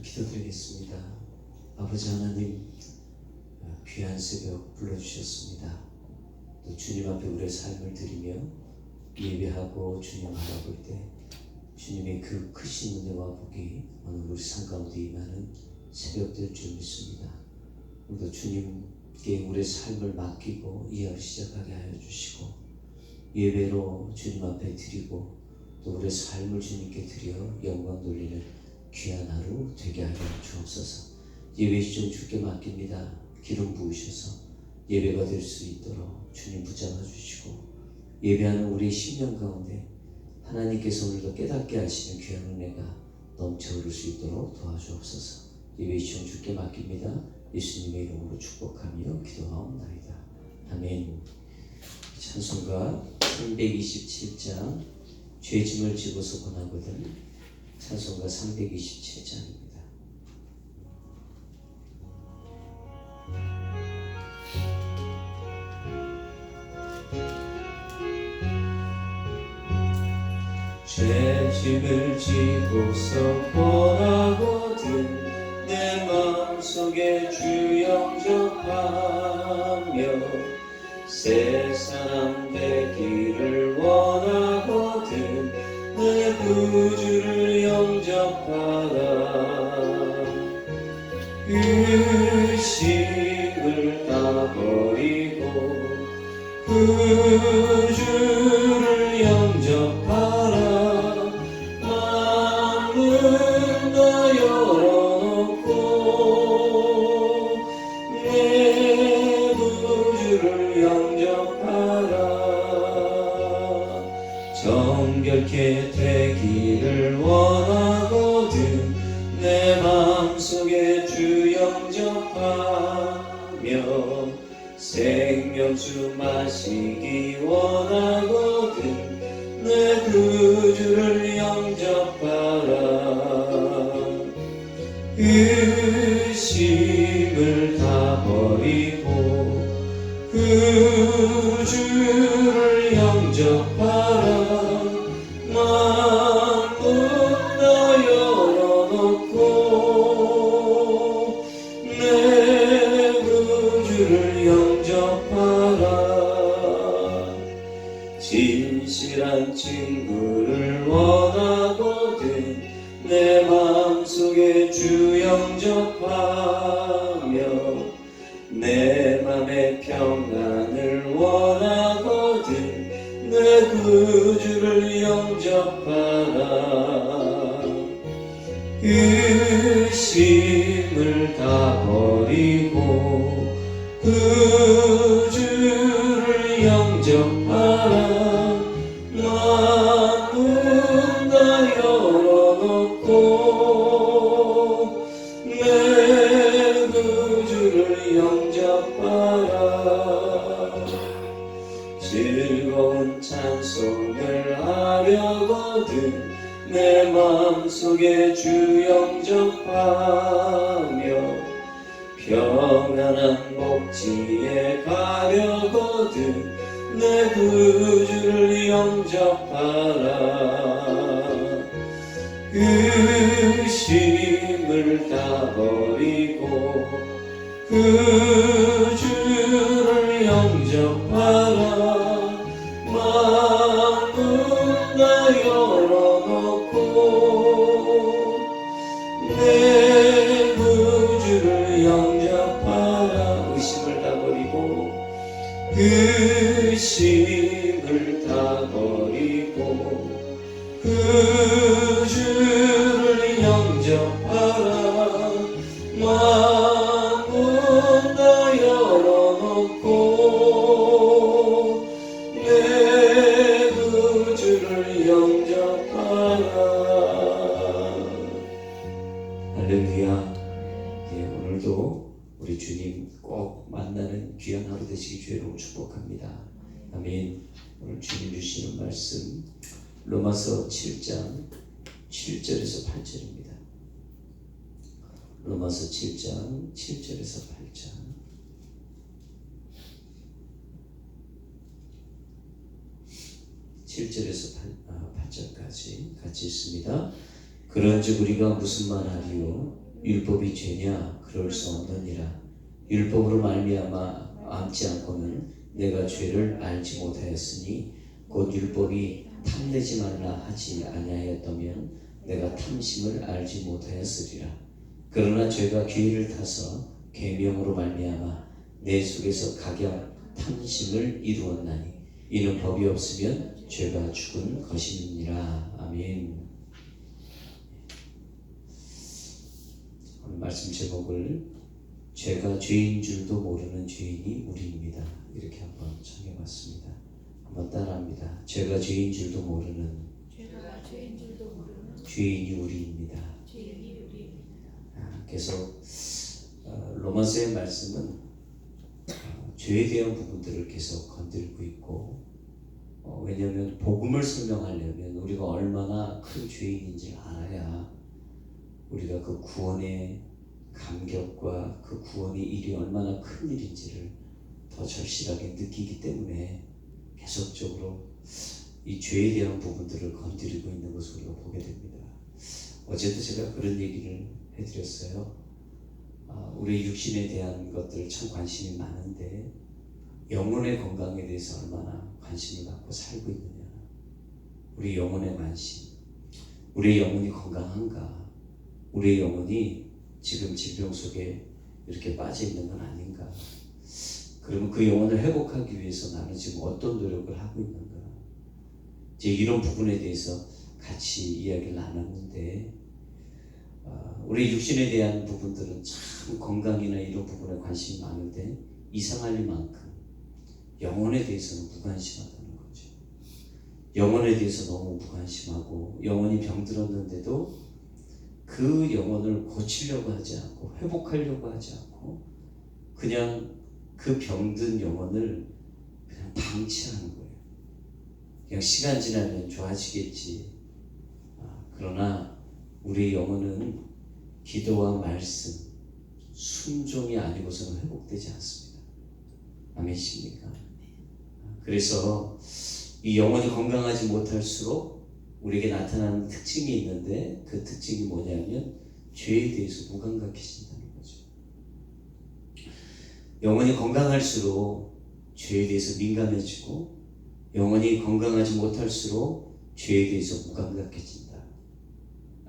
기도드리겠습니다. 아버지 하나님, 귀한 새벽 불러주셨습니다. 또 주님 앞에 우리의 삶을 드리며 예배하고 주님 바라볼 때 주님의 그 크신 은혜와 복이 오늘 우리 삶 가운데 임하는 새벽 될 줄 믿습니다. 오늘도 주님께 우리의 삶을 맡기고 이해를 시작하게 하여 주시고 예배로 주님 앞에 드리고 또 우리의 삶을 주님께 드려 영광 돌리는 귀한 하루 되게 하여 주옵소서. 예배 시점 주께 맡깁니다. 기름 부으셔서 예배가 될 수 있도록 주님 붙잡아 주시고 예배하는 우리의 심령 가운데 하나님께서 오늘도 깨닫게 하시는 귀한 은혜가 넘쳐 흐를 수 있도록 도와주옵소서. 예배 시점 주께 맡깁니다. 예수님의 이름으로 축복하며 기도하옵나이다. 아멘. 찬송가 327장 죄짐을 지고서 권하거든. 찬송가 327장입니다. 죄짐을 지고서 권하거든 내 마음속에 주 영접하며 새 사람 되기를 원하거든 내 구주를 영접하라. 의심을 다 버리고 구주를 영접하라. 마음을 다 열어놓고 내 구주를 영접하라. 정결케 되기를 원하거든 내 마음속에 주 영접하며 생명수 마시기 원하거든 내 구주를 영접하라. 의심을 다 버리고 구주를 영접하라. 마음을 다 열어놓고 내 구주를 영접하라. 진실한 친구를 원하거든 내 마음속에 주 영접하며 내 맘의 평안을 원하거든 내 구주를 영접하라. 의심을 다 버리고 구주를 영접하라. 마음을 다 열어놓고 내 구주를 영접하라. 즐거운 찬송을 하려거든 내 마음속에 주 영접하며 평안한 목지에 가려거든 내 구주를 영접하라. 의심을 다 버리고 구주를 영접하라. 마음을 다 열어놓고 내 구주를 영접하라. 의심을 다 버리고 의심을 다 버리고 구주를 영접하라. 마음을 다 열어놓고 내 구주를 영접하라. 할렐루야. 오늘도 우리 주님 꼭 만나는 귀한 하루 되시기 주의로 축복합니다. 아멘. 오늘 주님 주시는 말씀 로마서 7장 7절에서 8절입니다. 로마서 7장 7절에서 8절. 7절에서 8절까지 같이 있습니다. 그런즉 우리가 무슨 말하리요? 율법이 죄냐? 그럴 수 없느니라. 율법으로 말미암아 암지 않고는 내가 죄를 알지 못하였으니 곧 율법이 탐내지 말라 하지 아니하였다면 내가 탐심을 알지 못하였으리라. 그러나 죄가 기회를 타서 계명으로 말미암아 내 속에서 각양 탐심을 이루었나니 이는 법이 없으면 죄가 죽은 것임이니라. 아멘. 오늘 말씀 제목을 죄가 죄인 줄도 모르는 죄인이 우리입니다. 이렇게 한번 정해봤습니다. 한번 따라합니다. 죄가 죄인 줄도 모르는 죄인이 우리입니다. 계속 로마서의 말씀은 죄에 대한 부분들을 계속 건들고 있고, 왜냐하면 복음을 설명하려면 우리가 얼마나 큰 죄인인지 알아야 우리가 그 구원의 감격과 그 구원의 일이 얼마나 큰 일인지를 더 절실하게 느끼기 때문에 계속적으로 이 죄에 대한 부분들을 건드리고 있는 것을 우리가 보게 됩니다. 어제도 제가 그런 얘기를 해드렸어요. 우리 육신에 대한 것들 참 관심이 많은데 영혼의 건강에 대해서 얼마나 관심을 갖고 살고 있느냐. 우리 영혼의 관심, 우리의 영혼이 건강한가, 우리의 영혼이 지금 질병 속에 이렇게 빠져 있는 건 아닌가. 그러면 그 영혼을 회복하기 위해서 나는 지금 어떤 노력을 하고 있는가. 이제 이런 부분에 대해서 같이 이야기를 나눴는데, 우리 육신에 대한 부분들은 참 건강이나 이런 부분에 관심이 많은데 이상할 리만큼 영혼에 대해서는 무관심하다는 거죠. 영혼에 대해서 너무 무관심하고, 영혼이 병들었는데도 그 영혼을 고치려고 하지 않고 회복하려고 하지 않고 그냥 그 병든 영혼을 그냥 방치하는 거예요. 그냥 시간 지나면 좋아지겠지. 그러나 우리 영혼은 기도와 말씀, 순종이 아니고서는 회복되지 않습니다. 아멘이십니까? 그래서 이 영혼이 건강하지 못할수록 우리에게 나타나는 특징이 있는데, 그 특징이 뭐냐면 죄에 대해서 무감각해진다는 거죠. 영혼이 건강할수록 죄에 대해서 민감해지고, 영혼이 건강하지 못할수록 죄에 대해서 무감각해진다.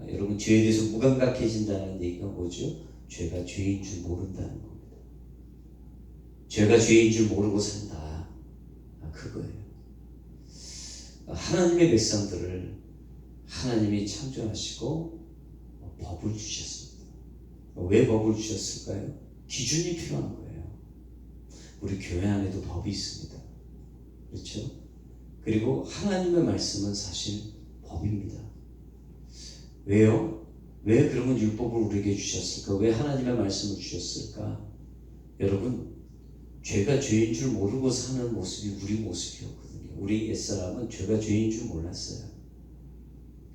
여러분, 죄에 대해서 무감각해진다는 얘기가 뭐죠? 죄가 죄인 줄 모른다는 겁니다. 죄가 죄인 줄 모르고 산다. 그거예요. 하나님의 백성들을 하나님이 창조하시고 법을 주셨습니다. 왜 법을 주셨을까요? 기준이 필요한 거예요. 우리 교회 안에도 법이 있습니다. 그렇죠? 그리고 하나님의 말씀은 사실 법입니다. 왜요? 왜 그러면 율법을 우리에게 주셨을까? 왜 하나님의 말씀을 주셨을까? 여러분, 죄가 죄인 줄 모르고 사는 모습이 우리 모습이었거든요. 우리 옛사람은 죄가 죄인 줄 몰랐어요.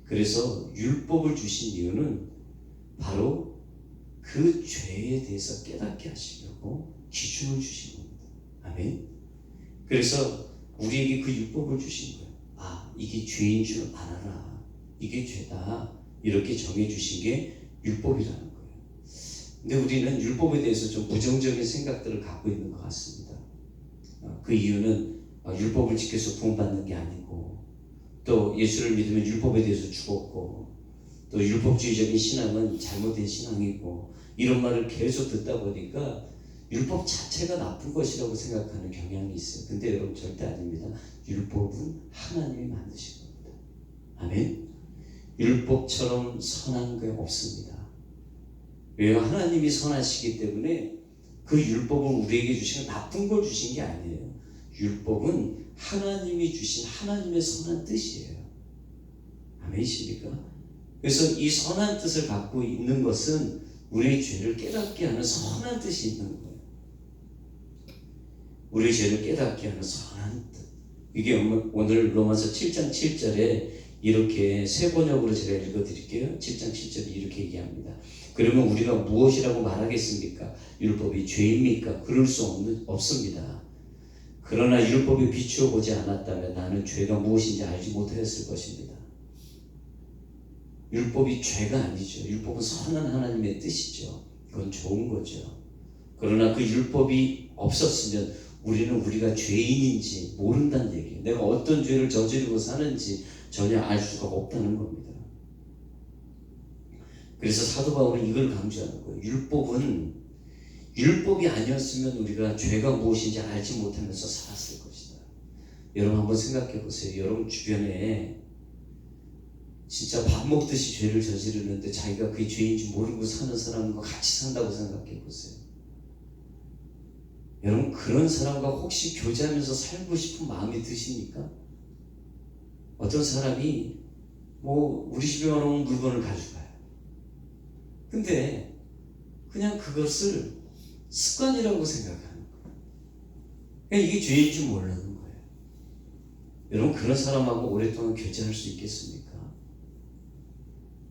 그래서 율법을 주신 이유는 바로 그 죄에 대해서 깨닫게 하시려고 기준을 주신 겁니다. 아멘. 그래서 우리에게 그 율법을 주신 거예요. 이게 죄인 줄 알아라. 이게 죄다. 이렇게 정해 주신 게 율법이라는 거예요. 근데 우리는 율법에 대해서 좀 부정적인 생각들을 갖고 있는 것 같습니다. 그 이유는 율법을 지켜서 구원받는 게 아니고, 또 예수를 믿으면 율법에 대해서 죽었고, 또 율법주의적인 신앙은 잘못된 신앙이고, 이런 말을 계속 듣다 보니까 율법 자체가 나쁜 것이라고 생각하는 경향이 있어요. 근데 여러분, 절대 아닙니다. 율법은 하나님이 만드신 겁니다. 아멘. 율법처럼 선한 게 없습니다. 왜요? 하나님이 선하시기 때문에 그 율법을 우리에게 주신 건 나쁜 걸 주신 게 아니에요. 율법은 하나님이 주신 하나님의 선한 뜻이에요. 아멘이십니까? 그래서 이 선한 뜻을 갖고 있는 것은 우리의 죄를 깨닫게 하는 선한 뜻이 있는 거예요. 우리의 죄를 깨닫게 하는 선한 뜻. 이게 오늘 로마서 7장 7절에 이렇게 새 번역으로 제가 읽어드릴게요. 7장 7절에 이렇게 얘기합니다. 그러면 우리가 무엇이라고 말하겠습니까? 율법이 죄입니까? 그럴 수 없습니다. 그러나 율법에 비추어 보지 않았다면 나는 죄가 무엇인지 알지 못하였을 것입니다. 율법이 죄가 아니죠. 율법은 선한 하나님의 뜻이죠. 그건 좋은 거죠. 그러나 그 율법이 없었으면 우리는 우리가 죄인인지 모른다는 얘기예요. 내가 어떤 죄를 저지르고 사는지 전혀 알 수가 없다는 겁니다. 그래서 사도 바울은 이걸 강조하는 거예요. 율법이 아니었으면 우리가 죄가 무엇인지 알지 못하면서 살았을 것이다. 여러분 한번 생각해 보세요. 여러분 주변에 진짜 밥 먹듯이 죄를 저지르는데 자기가 그게 죄인지 모르고 사는 사람과 같이 산다고 생각해 보세요. 여러분 그런 사람과 혹시 교제하면서 살고 싶은 마음이 드십니까? 어떤 사람이 우리 집에 와놓은 물건을 가져가요. 근데 그냥 그것을 습관이라고 생각하는 거예요. 그냥 이게 죄인 줄 모르는 거예요. 여러분 그런 사람하고 오랫동안 교제할 수 있겠습니까?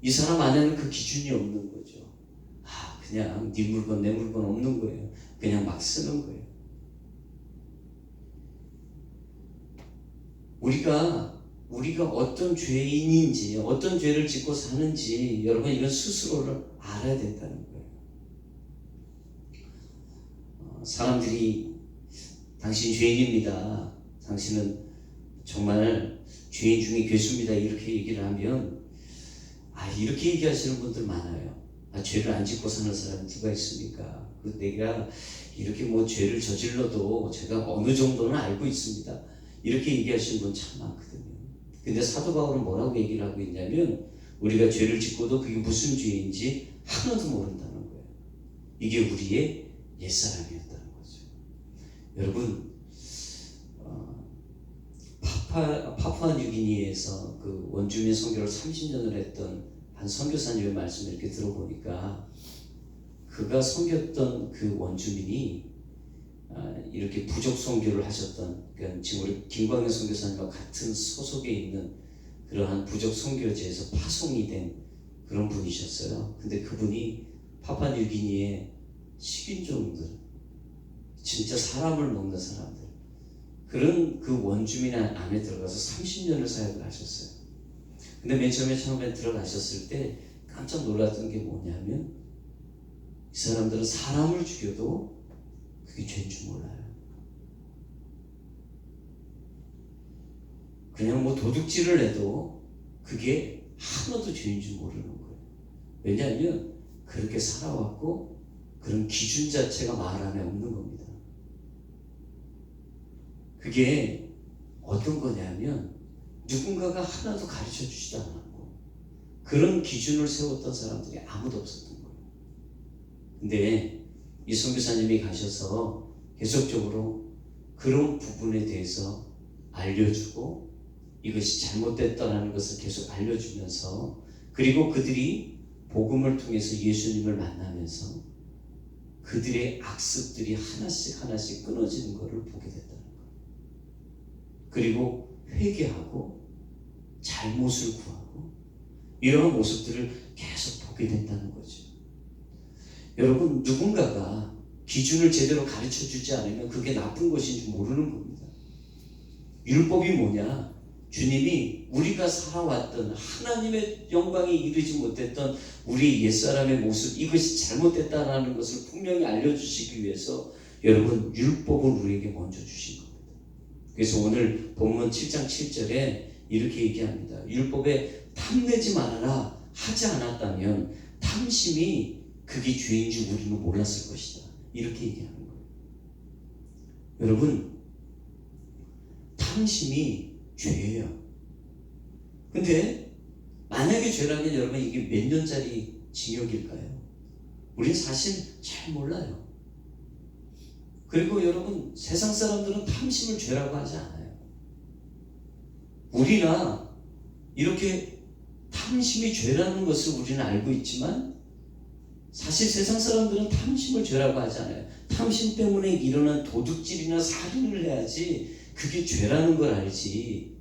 이 사람 안에는 그 기준이 없는 거죠. 그냥 네 물건 내 물건 없는 거예요. 그냥 막 쓰는 거예요. 우리가 어떤 죄인인지 어떤 죄를 짓고 사는지 여러분 이건 스스로를 알아야 된다는 거예요. 사람들이 당신 죄인입니다. 당신은 정말 죄인 중에 괴수입니다. 이렇게 얘기를 하면 이렇게 얘기하시는 분들 많아요. 죄를 안 짓고 사는 사람이 누가 있습니까? 내가 이렇게 죄를 저질러도 제가 어느 정도는 알고 있습니다. 이렇게 얘기하시는 분 참 많거든요. 근데 사도 바울은 뭐라고 얘기를 하고 있냐면 우리가 죄를 짓고도 그게 무슨 죄인지 하나도 모른다는 거예요. 이게 우리의 옛사람이었다는 거죠. 여러분 파푸아뉴기니에서 그 원주민 선교를 30년을 했던 한 선교사님의 말씀을 이렇게 들어보니까 그가 섬겼던 그 원주민이 이렇게 부족 선교를 하셨던, 그러니까 지금 우리 김광현 선교사님과 같은 소속에 있는 그러한 부족 선교지에서 파송이 된 그런 분이셨어요. 근데 그분이 파푸아뉴기니의 식인종들, 진짜 사람을 먹는 사람들, 그런 그 원주민 안에 들어가서 30년을 사역을 하셨어요. 근데 맨 처음에 들어가셨을 때 깜짝 놀랐던 게 뭐냐면 이 사람들은 사람을 죽여도 그게 죄인 줄 몰라요. 그냥 도둑질을 해도 그게 하나도 죄인 줄 모르는 거예요. 왜냐하면 그렇게 살아왔고 그런 기준 자체가 말 안에 없는 겁니다. 그게 어떤 거냐면 누군가가 하나도 가르쳐 주지도 않았고 그런 기준을 세웠던 사람들이 아무도 없었던 거예요. 근데 이 선교사님이 가셔서 계속적으로 그런 부분에 대해서 알려주고 이것이 잘못됐다는 것을 계속 알려주면서 그리고 그들이 복음을 통해서 예수님을 만나면서 그들의 악습들이 하나씩 끊어지는 것을 보게 됐다는 거예요. 그리고 회개하고 잘못을 구하고 이런 모습들을 계속 보게 된다는 거죠. 여러분 누군가가 기준을 제대로 가르쳐주지 않으면 그게 나쁜 것인지 모르는 겁니다. 율법이 뭐냐? 주님이 우리가 살아왔던 하나님의 영광에 이르지 못했던 우리 옛사람의 모습, 이것이 잘못됐다는 것을 분명히 알려주시기 위해서 여러분 율법을 우리에게 먼저 주신 겁니다. 그래서 오늘 본문 7장 7절에 이렇게 얘기합니다. 율법에 탐내지 말아라 하지 않았다면 탐심이 그게 죄인 줄 우리는 몰랐을 것이다. 이렇게 얘기하는 거예요. 여러분 탐심이 죄예요. 근데 만약에 죄라면 여러분 이게 몇 년짜리 징역일까요? 우리는 사실 잘 몰라요. 그리고 여러분 세상 사람들은 탐심을 죄라고 하지 않아요. 우리나 이렇게 탐심이 죄라는 것을 우리는 알고 있지만 사실 세상 사람들은 탐심을 죄라고 하지 않아요. 탐심 때문에 일어난 도둑질이나 살인을 해야지 그게 죄라는 걸 알지.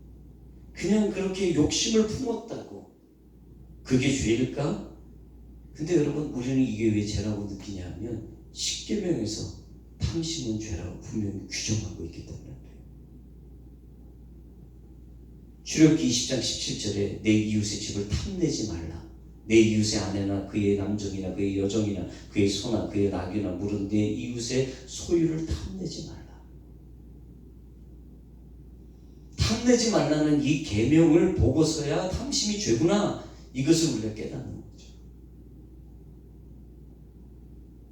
그냥 그렇게 욕심을 품었다고 그게 죄일까? 근데 여러분 우리는 이게 왜 죄라고 느끼냐 하면 십계명에서 탐심은 죄라고 분명히 규정하고 있기 때문에 그래요. 출애굽기 20장 17절에 내 이웃의 집을 탐내지 말라. 내 이웃의 아내나 그의 남정이나 그의 여정이나 그의 소나 그의 낙이나 물은 내 이웃의 소유를 탐내지 말라. 탐내지 말라는 이 계명을 보고서야 탐심이 죄구나, 이것을 우리가 깨닫는 거죠.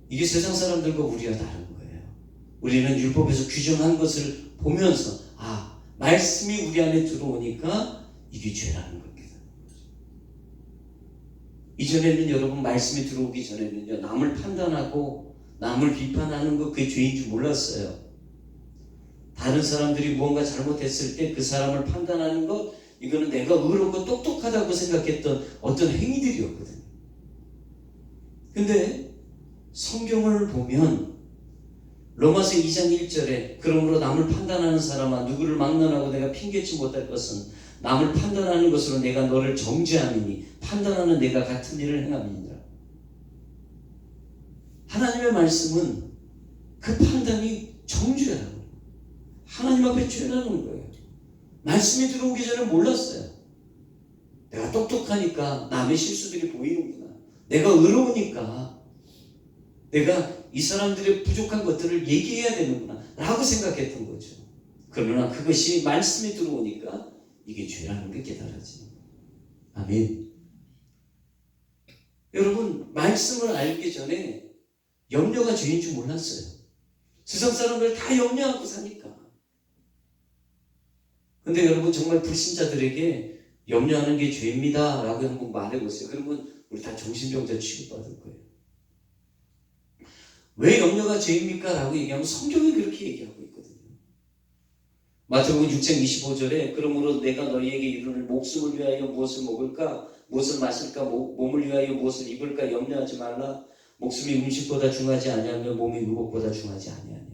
이게 세상 사람들과 우리가 다른 거예요. 우리는 율법에서 규정한 것을 보면서 말씀이 우리 안에 들어오니까 이게 죄라는 걸 깨닫는 거죠. 이전에는 여러분, 말씀이 들어오기 전에는요, 남을 판단하고 남을 비판하는 거, 그게 죄인 줄 몰랐어요. 다른 사람들이 무언가 잘못했을 때 그 사람을 판단하는 것, 이거는 내가 의롭고 똑똑하다고 생각했던 어떤 행위들이었거든요. 근데 성경을 보면 로마서 2장 1절에 그러므로 남을 판단하는 사람아, 누구를 막론하고 내가 핑계치 못할 것은 남을 판단하는 것으로 내가 너를 정죄함이니 판단하는 내가 같은 일을 행함이니라. 하나님의 말씀은 그 판단이 정죄라는 거예요. 하나님 앞에 죄라는 거예요. 말씀이 들어오기 전에 몰랐어요. 내가 똑똑하니까 남의 실수들이 보이는구나. 내가 의로우니까 내가 이 사람들의 부족한 것들을 얘기해야 되는구나 라고 생각했던 거죠. 그러나 그것이 말씀이 들어오니까 이게 죄라는 게 깨달아지는 거예요. 아멘. 여러분, 말씀을 알기 전에 염려가 죄인 줄 몰랐어요. 세상 사람들 다 염려하고 사니까. 근데 여러분, 정말 불신자들에게 염려하는 게 죄입니다 라고 한번 말해보세요. 그러면 우리 다 정신병자 취급받을 거예요. 왜 염려가 죄입니까? 라고 얘기하면 성경이 그렇게 얘기하고 있거든요. 마태복음 6장 25절에 그러므로 내가 너희에게 이르노니 목숨을 위하여 무엇을 먹을까? 무엇을 마실까? 몸을 위하여 무엇을 입을까? 염려하지 말라. 목숨이 음식보다 중하지 아니하며 몸이 의복보다 중하지 아니하냐.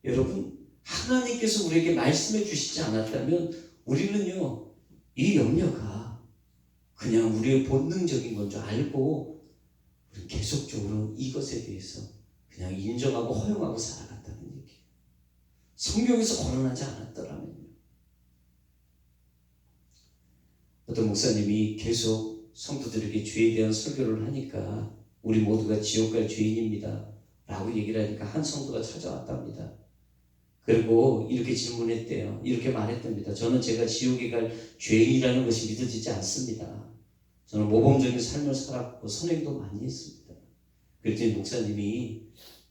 여러분, 하나님께서 우리에게 말씀해 주시지 않았다면 우리는요, 이 염려가 그냥 우리의 본능적인 건 줄 알고 우리 계속적으로 이것에 대해서 그냥 인정하고 허용하고 살아갔다는 얘기예요. 성경에서 거론하지 않았더라면요. 어떤 목사님이 계속 성도들에게 죄에 대한 설교를 하니까 우리 모두가 지옥 갈 죄인입니다 라고 얘기를 하니까 한 성도가 찾아왔답니다. 그리고 이렇게 질문했대요. 이렇게 말했답니다. 저는 제가 지옥에 갈 죄인이라는 것이 믿어지지 않습니다. 저는 모범적인 삶을 살았고 선행도 많이 했습니다. 그랬더니 목사님이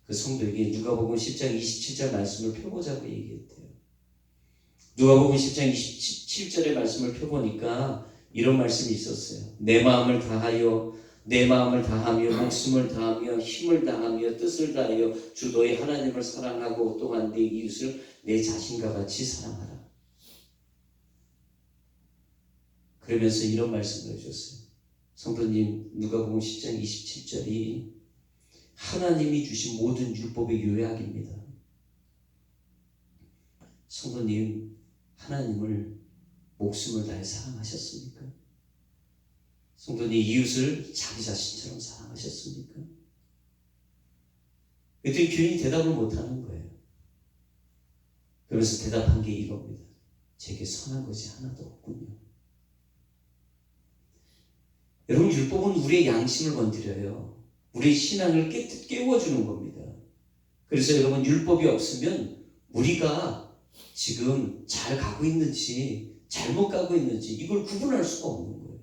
그 성도에게 누가복음 10장 27절 말씀을 펴보자고 얘기했대요. 누가복음 10장 27절의 말씀을 펴보니까 이런 말씀이 있었어요. 내 마음을 다하며 목숨을 다하며 힘을 다하며 뜻을 다하여 주 너의 하나님을 사랑하고 또한 내 이웃을 내 자신과 같이 사랑하라. 그러면서 이런 말씀을 해줬어요. 성도님, 누가복음 10장 27절이 하나님이 주신 모든 율법의 요약입니다. 성도님, 하나님을 목숨을 다해 사랑하셨습니까? 성도님, 이웃을 자기 자신처럼 사랑하셨습니까? 그랬더니 교인이 대답을 못하는 거예요. 그러면서 대답한 게 이겁니다. 제게 선한 것이 하나도 없군요. 여러분, 율법은 우리의 양심을 건드려요. 우리의 신앙을 깨워주는 겁니다. 그래서 여러분, 율법이 없으면 우리가 지금 잘 가고 있는지 잘못 가고 있는지 이걸 구분할 수가 없는 거예요.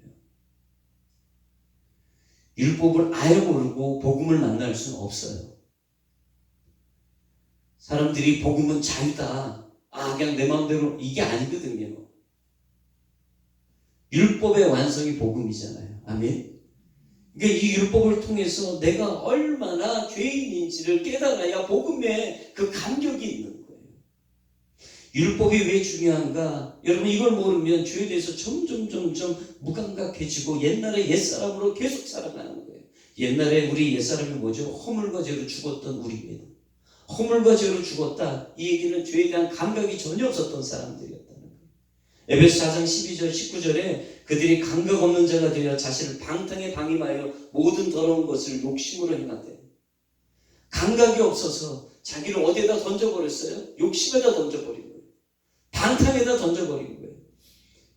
율법을 아예 모르고 복음을 만날 수는 없어요. 사람들이 복음은 자유다, 그냥 내 마음대로, 이게 아니거든요. 율법의 완성이 복음이잖아요. 아멘. 그러니까 이 율법을 통해서 내가 얼마나 죄인인지를 깨달아야 복음에 그 감격이 있는 거예요. 율법이 왜 중요한가? 여러분, 이걸 모르면 죄에 대해서 점점 무감각해지고 옛날에 옛사람으로 계속 살아가는 거예요. 옛날에 우리 옛사람이 뭐죠? 허물과 죄로 죽었던 우리입니다. 허물과 죄로 죽었다. 이 얘기는 죄에 대한 감각이 전혀 없었던 사람들이었다는 거예요. 에베소 4장 12절 19절에 그들이 감각 없는 자가 되어 자신을 방탕에 방임하여 모든 더러운 것을 욕심으로 행하되, 감각이 없어서 자기를 어디에다 던져버렸어요? 욕심에다 던져버린 거예요. 방탕에다 던져버린 거예요.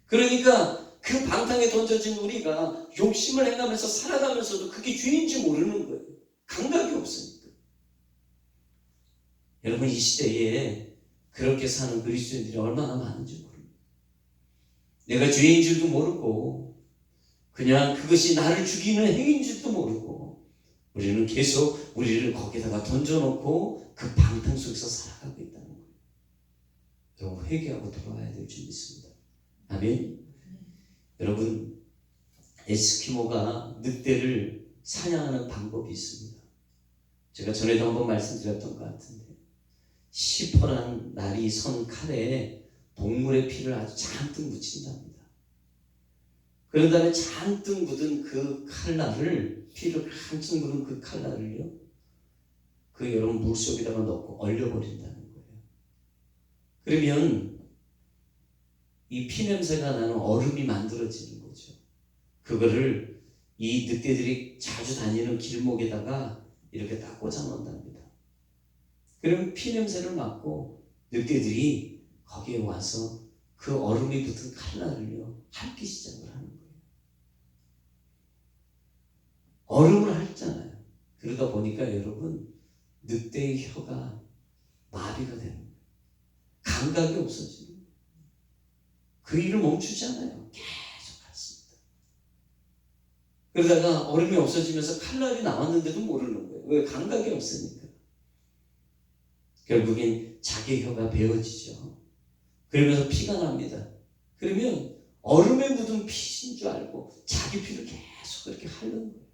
그러니까 그 방탕에 던져진 우리가 욕심을 행하면서 살아가면서도 그게 죄인지 모르는 거예요. 감각이 없으니까. 여러분, 이 시대에 그렇게 사는 그리스도인들이 얼마나 많은지 모릅니다. 내가 죄인 줄도 모르고 그냥 그것이 나를 죽이는 행위인 줄도 모르고 우리는 계속 우리를 거기다가 던져놓고 그 방탕 속에서 살아가고 있다는 거예요. 여러분, 회개하고 돌아와야 될 줄 믿습니다. 아멘. 여러분, 에스키모가 늑대를 사냥하는 방법이 있습니다. 제가 전에도 한번 말씀드렸던 것 같은데, 시퍼란 날이 선 칼에 동물의 피를 아주 잔뜩 묻힌답니다. 그런 다음에 잔뜩 묻은 그 칼날을, 피를 한층 묻은 그 칼날을요, 그 여러분 물속에다가 넣고 얼려버린다는 거예요. 그러면 이 피냄새가 나는 얼음이 만들어지는 거죠. 그거를 이 늑대들이 자주 다니는 길목에다가 이렇게 딱 꽂아 놓는답니다. 그러면 피냄새를 맡고 늑대들이 거기에 와서 그 얼음이 붙은 칼날을요 핥기 시작을 하는 거예요. 얼음을 핥잖아요. 그러다 보니까 여러분, 늑대의 혀가 마비가 되는 거예요. 감각이 없어지는 거예요. 그 일을 멈추지 않아요. 계속 핥습니다. 그러다가 얼음이 없어지면서 칼날이 나왔는데도 모르는 거예요. 왜? 감각이 없으니까. 결국엔 자기 혀가 베어지죠. 그러면서 피가 납니다. 그러면 얼음에 묻은 피인 줄 알고 자기 피를 계속 그렇게 핥는 거예요.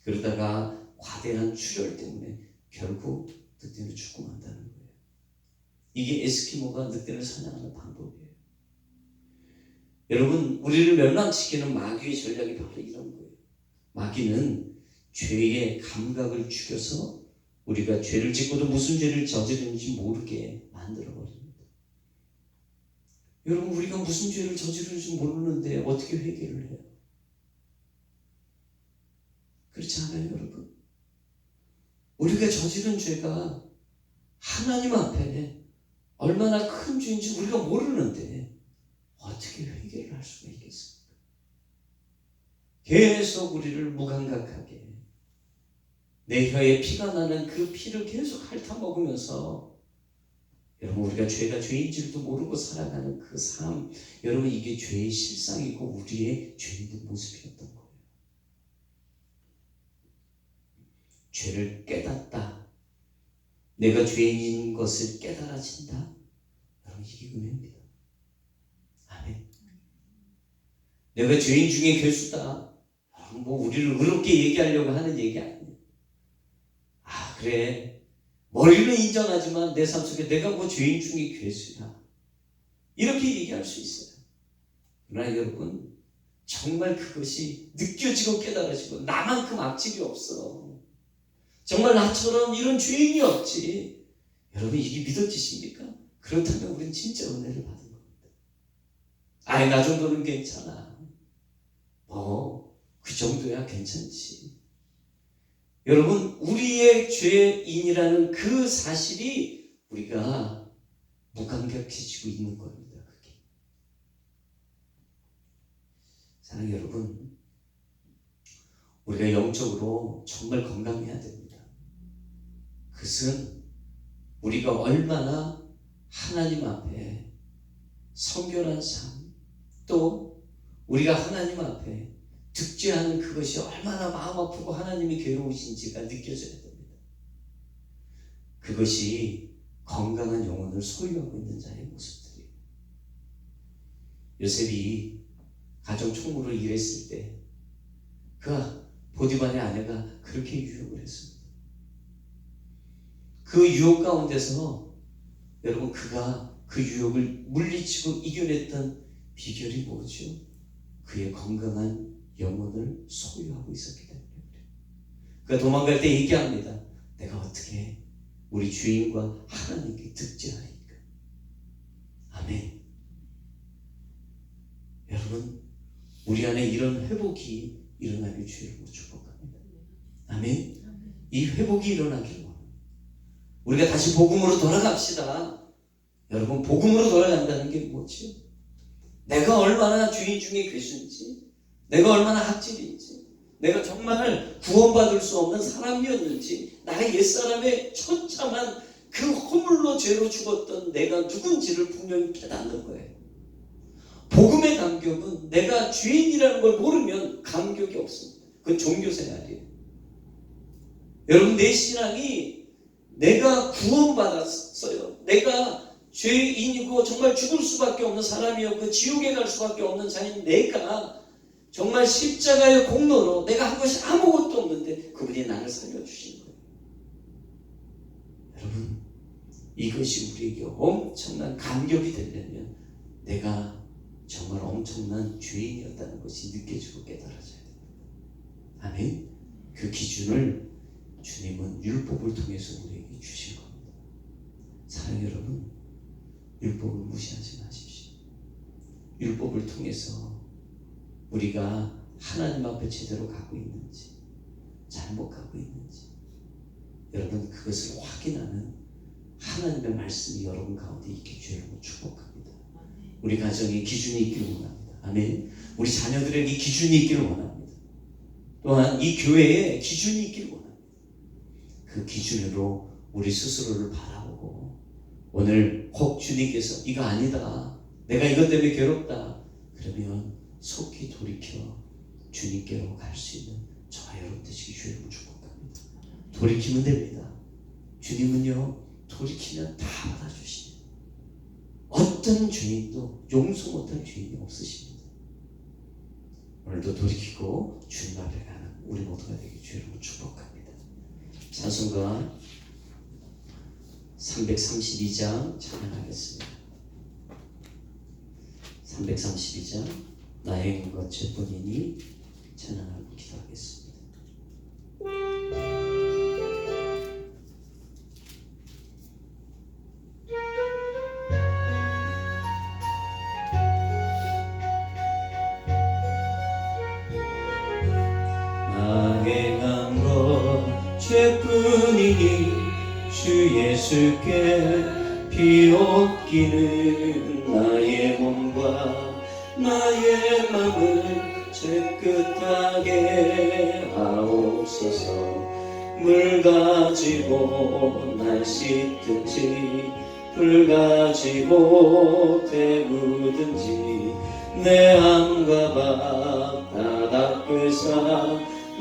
그러다가 과대한 출혈 때문에 결국 늑대는 죽고 만다는 거예요. 이게 에스키모가 늑대를 사냥하는 방법이에요. 여러분, 우리를 멸망시키는 마귀의 전략이 바로 이런 거예요. 마귀는 죄의 감각을 죽여서 우리가 죄를 짓고도 무슨 죄를 저지르는지 모르게 만들어버립니다. 여러분, 우리가 무슨 죄를 저지르는지 모르는데 어떻게 회개를 해요? 그렇지 않아요, 여러분? 우리가 저지른 죄가 하나님 앞에 얼마나 큰 죄인지 우리가 모르는데 어떻게 회개를 할 수가 있겠습니까? 계속 우리를 무감각하게 내 혀에 피가 나는 그 피를 계속 핥아먹으면서 여러분, 우리가 죄가 죄인 줄도 모르고 살아가는 그 삶, 여러분, 이게 죄의 실상이고 우리의 죄인된 모습이었던 거예요. 죄를 깨닫다, 내가 죄인인 것을 깨달아진다, 여러분, 이게 은혜입니다. 아멘. 내가 죄인 중에 괴수다, 뭐 우리를 의롭게 얘기하려고 하는 얘기 아니에요. 아, 그래, 머리는 인정하지만 내 삶 속에 내가 뭐 죄인 중에 괴수야, 이렇게 얘기할 수 있어요. 그러나 여러분, 정말 그것이 느껴지고 깨달아지고 나만큼 악질이 없어, 정말 나처럼 이런 죄인이 없지, 여러분, 이게 믿어지십니까? 그렇다면 우리는 진짜 은혜를 받은 겁니다. 아이, 나 정도는 괜찮아, 그 정도야 괜찮지. 여러분, 우리의 죄인이라는 그 사실이 우리가 무감각해지고 있는 겁니다. 그게. 사랑하는 여러분, 우리가 영적으로 정말 건강해야 됩니다. 그것은 우리가 얼마나 하나님 앞에 성결한 삶, 또 우리가 하나님 앞에 득죄하는 그것이 얼마나 마음 아프고 하나님이 괴로우신지가 느껴져야 됩니다. 그것이 건강한 영혼을 소유하고 있는 자의 모습들이에요. 요셉이 가정 총무로 일했을 때 그 보디발의 아내가 그렇게 유혹을 했습니다. 그 유혹 가운데서 여러분, 그가 그 유혹을 물리치고 이겨냈던 비결이 뭐죠? 그의 건강한 영혼을 소유하고 있었기 때문에 그래요. 그가 도망갈 때 얘기합니다. 내가 어떻게 우리 주인과 하나님께 득죄하리까? 아멘. 여러분, 우리 안에 이런 회복이 일어나길 주님으로 축복합니다. 아멘. 이 회복이 일어나기를 원합니다. 우리가 다시 복음으로 돌아갑시다. 여러분, 복음으로 돌아간다는 게 뭐죠? 내가 얼마나 죄인 중에 괴수인지, 내가 얼마나 학질인지, 내가 정말 구원받을 수 없는 사람이었는지, 나의 옛사람의 처참한 그 허물로 죄로 죽었던 내가 누군지를 분명히 깨닫는 거예요. 복음의 감격은 내가 죄인이라는 걸 모르면 감격이 없습니다. 그건 종교생활이에요. 여러분, 내 신앙이 내가 구원받았어요, 내가 죄인이고 정말 죽을 수밖에 없는 사람이었고 지옥에 갈 수밖에 없는 자인 내가 정말 십자가의 공로로 내가 한 것이 아무것도 없는데 그분이 나를 살려주신 거예요. 여러분, 이것이 우리에게 엄청난 감격이 되려면 내가 정말 엄청난 죄인이었다는 것이 느껴지고 깨달아져야 됩니다. 아멘. 그 기준을 주님은 율법을 통해서 우리에게 주신 겁니다. 사랑하는 여러분, 율법을 무시하지 마십시오. 율법을 통해서 우리가 하나님 앞에 제대로 가고 있는지, 잘못 가고 있는지, 여러분, 그것을 확인하는 하나님의 말씀이 여러분 가운데 있게 주여 축복합니다. 우리 가정에 기준이 있기를 원합니다. 아멘. 우리 자녀들에게 기준이 있기를 원합니다. 또한 이 교회에 기준이 있기를 원합니다. 그 기준으로 우리 스스로를 바라보고, 오늘 혹 주님께서 이거 아니다, 내가 이것 때문에 괴롭다, 그러면 속히 돌이켜 주님께로 갈 수 있는 저와 여러분 되시기 주님을 축복합니다. 돌이키면 됩니다. 주님은요, 돌이키면 다 받아주십니다. 어떤 죄인도 용서 못할 죄인이 없으십니다. 오늘도 돌이키고 주님 앞에 가는 우리 모두가 되기 주님을 축복합니다. 찬송가 332장 찬양하겠습니다. 332장 나의 것 죄뿐이니 찬양하고 기도하겠습니다. 나의 한 것 죄뿐이니 주 예수께 비옵기는 나의 몸과 나의 맘을 깨끗하게 하옵소서. 물 가지고 날 씻든지 불 가지고 데우든지 내 암과 밥 다 닦으사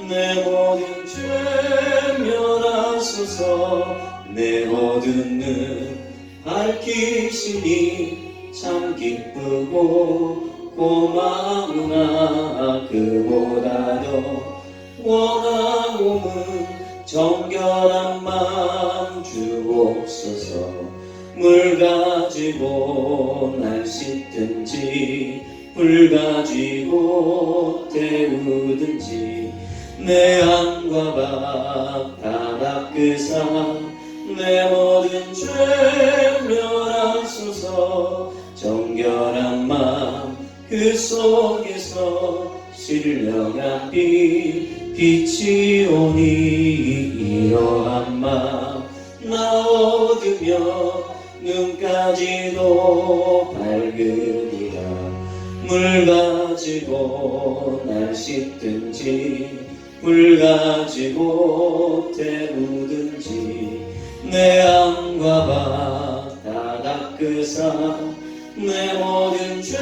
내 모든 죄 멸하소서. 내 모든 눈 밝히시니 참 기쁘고 고마우나 그보다도 원하오은 정결한 마음 주옵소서. 물 가지고 날 씻든지 불 가지고 데우든지 내 암과 밥 다 닦으사 내 모든 죄 멸하소서. 정결한 마음 그 속에서 신령한 빛이 오니 이러한 마음 나 얻으며 눈까지도 밝으리라. 물 가지고 날 씻든지 불 가지고 데우든지 내 암과 밥 다 닦으사 내 모든 죄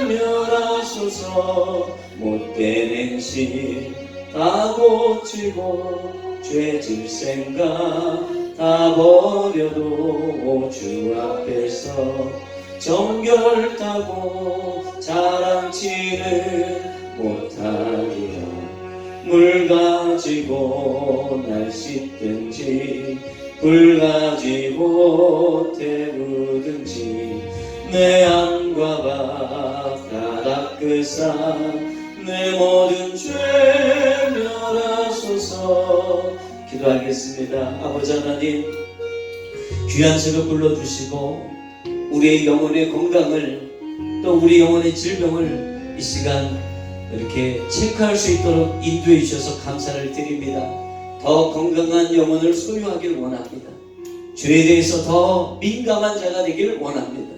멸하소서. 못된 행실 다 고치고 죄질 생각 다 버려도 주 앞에서 정결타고 자랑치는 못하리라. 물 가지고 날 씻든지 불 가지고 데우든지 내 암과 밥 다 닦으사 내 모든 죄 멸하소서. 기도하겠습니다. 아버지 하나님, 귀한 새벽 불러주시고 우리의 영혼의 건강을 또 우리 영혼의 질병을 이 시간 이렇게 체크할 수 있도록 인도해 주셔서 감사를 드립니다. 더 건강한 영혼을 소유하길 원합니다. 죄에 대해서 더 민감한 자가 되길 원합니다.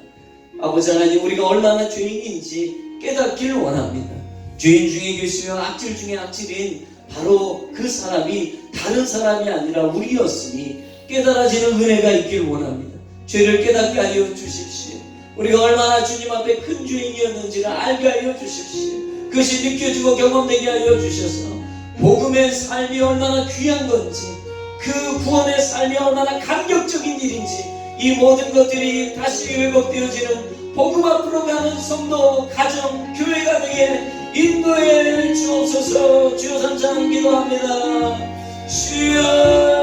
아버지 하나님, 우리가 얼마나 죄인인지 깨닫기를 원합니다. 죄인 중에 계시며 악질 중에 악질인 바로 그 사람이 다른 사람이 아니라 우리였으니 깨달아지는 은혜가 있기를 원합니다. 죄를 깨닫게 하여 주십시오. 우리가 얼마나 주님 앞에 큰 죄인이었는지를 알게 하여 주십시오. 그것이 느껴지고 경험되게 하여 주셔서 복음의 삶이 얼마나 귀한 건지, 그 구원의 삶이 얼마나 감격적인 일인지, 이 모든 것들이 다시 회복되어지는 복음 앞으로 가는 성도, 가정, 교회가 되게 인도해 주옵소서. 주여 삼창 기도합니다. 주여